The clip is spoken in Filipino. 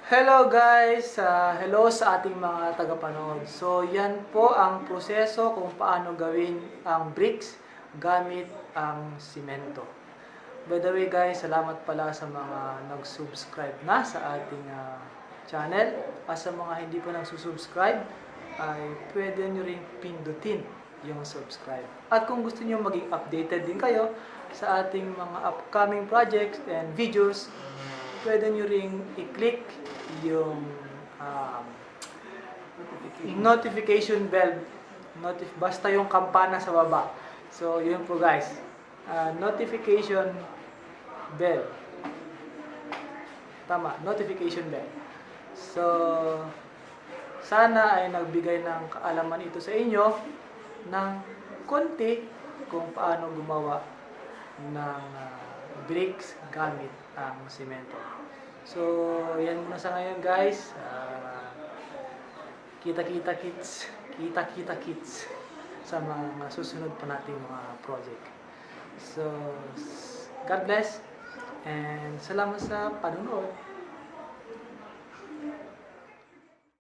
Hello guys! Hello sa ating mga tagapanood. So yan po ang proseso kung paano gawin ang bricks gamit ang simento. By the way guys, salamat pala sa mga nag-subscribe na sa ating channel. At sa mga hindi pa nagsusubscribe, ay pwede nyo rin pindutin yung subscribe. At kung gusto nyo maging updated din kayo sa ating mga upcoming projects and videos, pwede nyo ring i-click yung notification bell. Basta yung kampana sa baba. So, yun po guys. Notification bell. Tama, notification bell. So, sana ay nagbigay ng kaalaman ito sa inyo ng konti kung paano gumawa ng bricks gamit ang simento. So, yan muna sa ngayon guys. Kita-kita kits. Kita-kita kits sa mga susunod pa nating mga project. So, God bless and salamat sa panonood.